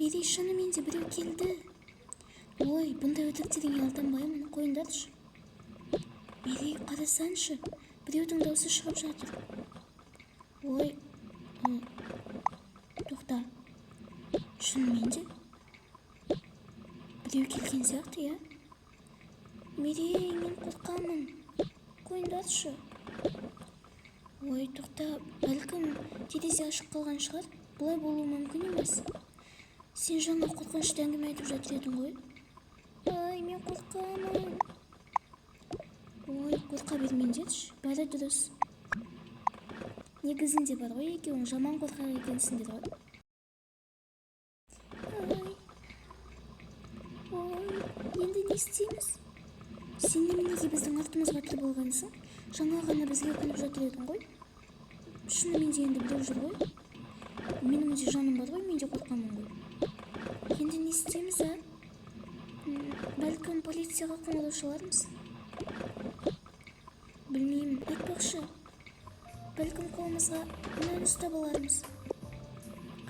Мери, шынымен де біреу келді. Ой, бұндай өтіріктеріңе алданбаймын, қойыңдаршы. Мери, қарасаңшы, біреудің даусы шығып жатыр. Ой, тоқта. Шынымен де біреу келген сияқты, я? Мери, мен қорқамын. Қойыңдаршы. Ой, тоқта, бәлкім терезе ашық қалған шығар. Бұлай болуы мүмкін емес. Сен жаңа қорқынышты әңгіме айтып жатыр едің ғой. Ай, мен қорқамын. Ой, қорқа бермеңдерші, бәрі дұрыс. Негізінде бар ғой, екеуің жаман қорқақ екенсіңдер ғой. Ой, енді не істейміз? Сен неменеге біздің артымызға тұр болғансың? Жаңа ғана бізге күліп жатыр едің ғой. Шынымен де енді біреу жүр ғой. Менің де жаным бар ғой, мен де қорқамын ғой. Енді не істейміз, а? Бәлкім полицияға қоңырау шалармыз? Білмеймін, айтпақшы. Бәлкім қолымызға мынаны ұстап алармыз.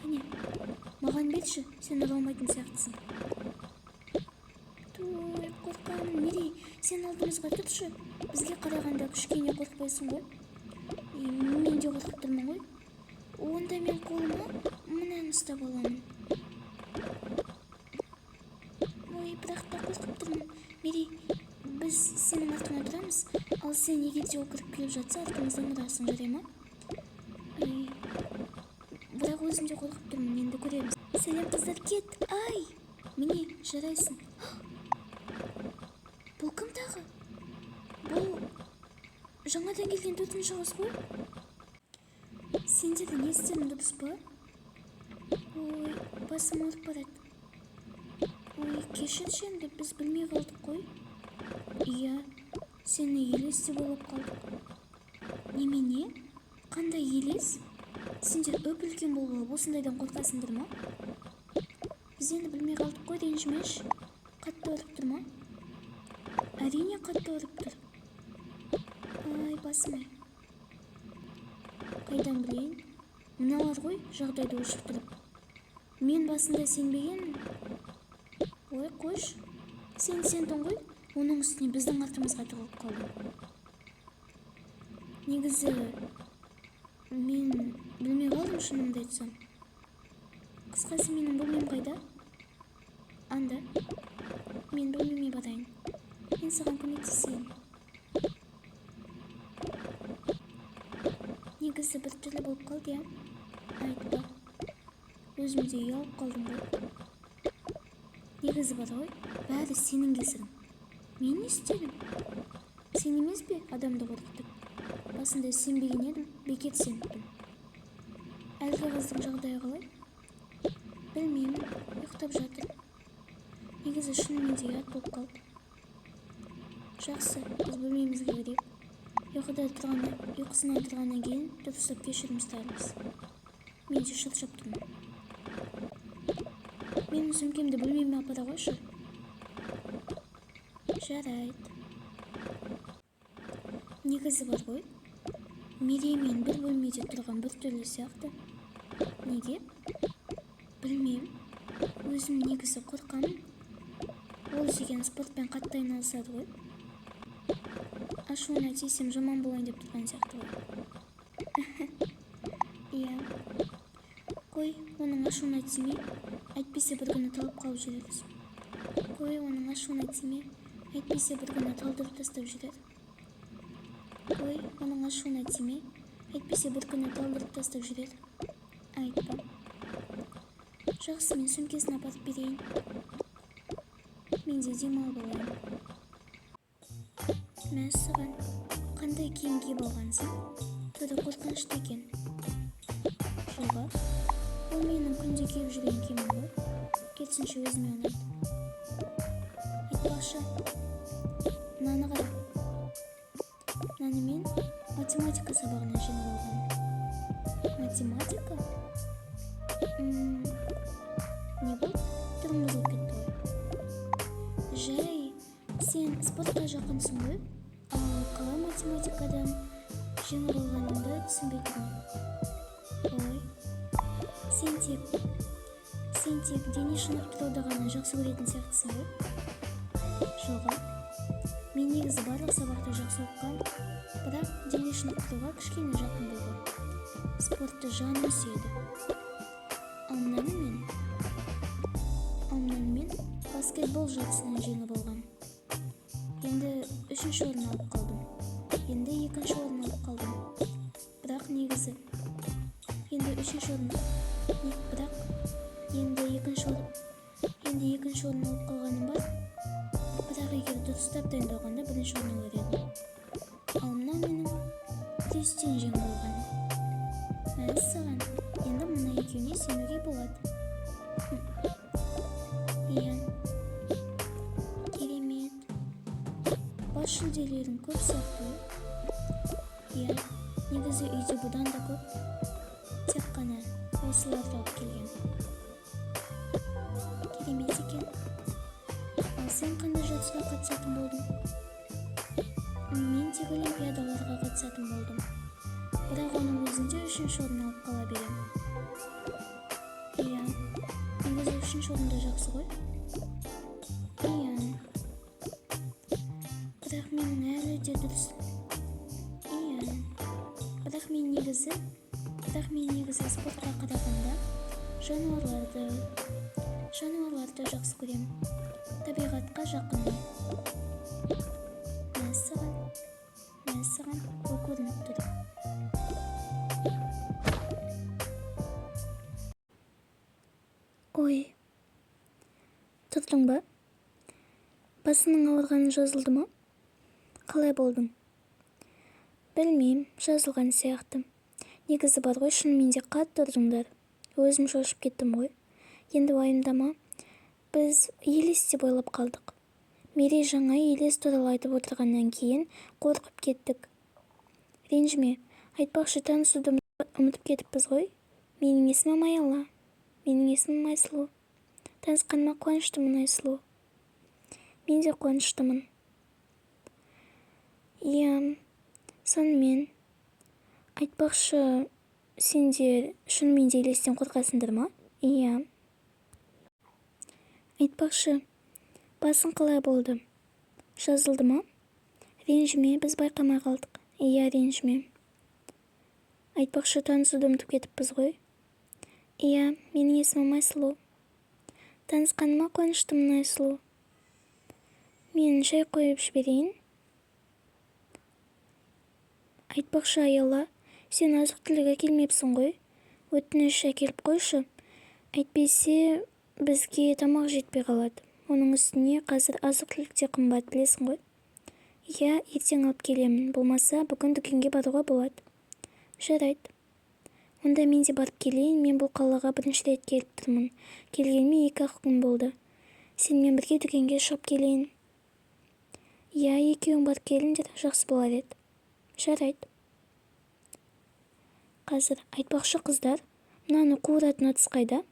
Қане, маған берші, сен ұялмайтын сияқтысың. Той, қорқамын. Мери, сен алдымызға тұршы. Бізге қарағанда кішкене қорқпайсың ғой. Мен де қорқып тұрмын ғой. Онда мен қолыма мынаны ұстап аламын. Ой, бірақ та қорқып тұрмын. Мери, біз сенің артыңа тұрамыз, ал сен егер де ол кіріп келіп жатса, артымыздан ұрасың, жарай ма? Бірақ өзім де қорқып тұрмын, енді көреміз. Сәлем қыздар, кет! Ай! Міне, жарайсың. Бұл кім тағы? Бұл жаңадан келген төртінші қыз ғой? Сендерді не істерің дұрыс па? Ой, басым ауырып барады. Ой, кешірші енді, біз білмей қалдық қой. Иә, сені елес деп ойлап қалдық. Немене? Қандай елес? Сендер өп-үлкен болғалы осындайдан қорқасыңдар ма? Біз енді білмей қалдық қой, ренжімеші. Қатты ұрып тұр ма? Әрине қатты ұрып тұр. Ай, басым-ай. Қайдан білейін? Мыналар ғой, жағдайды ушықтырып. Мен басында сенбеген. Ой, қош. Сен сендің ғой, оның үстіне біздің артымызға тығылып қалды. Негізі, мен білмей қалдым, шынымды айтсам. Қысқасы, менің бөлмем қайда? Анда. Мен бөлмеме барайын. Мен саған көмектесейін. Негізі бір түрлі болып қалды, я? Айтпа. Өзімде ұялып қалдым ғой. Негізі бар ғой, бәрі сенің кесірің. Мен не істедім? Сен емес пе адамды қорқытып? Басында сенбеген едім, бекет сеніппін. Әлгі қыздың жағдайы қалай? Білмеймін, ұйықтап жатыр. Негізі шынымен де ұят болып қалды. Жақсы, біз бөлмемізге кірейік. Ұйқысынан тұрғаннан кейін дұрыстап кешірім сұраймыз. Мен де шыршып тұрмын. Менің сөмкемді бөлмеме апара қойшы. Жарайды. Негізі бар ғой, Мери мен бір бөлмеде тұрған бір түрлі сияқты. Неге? Білмеймін. Өзім негізі қорқамын. Ол деген спортпен қатты айналысады ғой. Ашуына тисем жаман болайын деп тұрған сияқты ғой. Иә. Қой, оның ашуына тимей, әйтпесе бір күні талып қалып жүреріз. Қой, оның ашуына тимей, әйтпесе бір күні талдырып тастап жүрер. Қой, оның ашуына тимей, әйтпесе бір күні талдырып тастап жүрер. Айтпа. Жақсы, мен сөмкесін апарып берейін. Мен де демалып алайын. Мәссаған, қандай киім киіп алғансың? Түрі қорқынышты екен. Жоға, ол менің күнде киіп жүрген киімім ғой. Керісінше өзіме ұнайды. Айтпақшы, мынаны қара. Мынаны мен математика сабағынан жеңіп алғанмын. Математика? Не болды? Түрің бұзылып кетті ғой. Жай, сен спортқа жақынсың ғой, ал қалай математикадан жеңіп алғаныңды түсінбей тұрмын. Ой, сен тек дене шынықтыруды ғана жақсы көретін сияқтысың ғой? Жоға. Мен негізі барлық сабақты жақсы оқығам, бірақ дене шынықтыруға кішкене жақын болғам. Спортты жаным сүйеді. Ал мынаны мен баскетбол жарысынан жеңіп алғам. Енді 3-ші орын алып қалдым. Енді 2-ші орын алып қалдым. Бірақ негізі енді 3-ші орын, бірақ енді 2-ші орын алып қалғаным бар. Бірақ егер дұрыстап дайындалғанда 1-ші орын алар едім. Ал мынау менің тесттен жеңіп алғаным. Мәссаған, енді мына екеуіне сенуге болады. Иә, керемет. Бас жүлделерің көп сияқты. Иә, негізі үйде бұдан да көп. Тек қана осыларды алып келген. Керемет екен. Ал сен қандай жарысқа қатысатын болдың? Мен тек олимпиадаларға қатысатын болдым. Бірақ оның өзінде 3-ші орын алып қала берем. Иә, негізі 3-ші орында жақсы ғой? Иә. Бірақ менің әлі де дұрыс. Иә. Бірақ мен негізі спортқа қарағанда жануарларды жақсы көрем. Табиғатқа жақынмын. Мәссаған, ол көрініп тұр. Ой, тұрдың ба? Басының ауырғаны жазылды ма? Қалай болдың? Білмейм, жазылған сияқты. Негізі бар ғой, шынымен де қатты ұрдыңдар. Өзім шошып кеттім ғой. Енді уайымдама. Біз елес деп ойлап қалдық. Мерей жаңа елес туралы айтып отырғаннан кейін қорқып кеттік. Ренжіме, айтпақшы танысуды ұмытып кетіппіз ғой. Менің есімім Аяла. Менің есімім Айсұлу. Танысқаныма қуаныштымын, Айсұлу. Мен де қуаныштымын. Иә, сонымен айтпақшы, сендер шынымен де елестен қорқасыңдар ма? Иә. Айтпақшы, басың қалай болды? Жазылды ма? Ренжіме, біз байқамай қалдық. Иә, ренжіме. Айтпақшы, танысуды ұмытып кетіппіз ғой. Иә, менің есімім Айсұлу. Танысқаныма қуаныштымын, Айсұлу. Мен шай қойып жіберейін. Айтпақшы, Аяла, сен азық-түлік әкелмепсің ғой. Өтініш әкеліп қойшы. Әйтпесе бізге тамақ жетпей қалады. Оның үстіне қазір азық-түлік те қымбат, білесің ғой. Иә, ертең алып келемін. Болмаса, бүгін дүкенге баруға болады. Жарайды. Онда мен де барып келейін. Мен бұл қалаға бірінші рет келіп тұрмын. Келгеніме 2-ақ күн болды. Сенімен бірге дүкенге шығып келейін. Иә, екеуің барып келіңдер, жақсы болар еді. Жарайды. Қазір айтпақшы қыздар, мынаны қуыратын ыдыс қайда?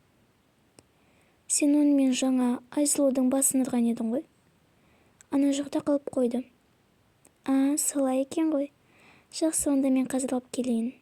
Сен онымен жаңа Айсұлудың басын ұрған едің ғой. Ана жақта қалып қойды. Солай екен ғой. Жақсы, онда мен қазір алып келейін.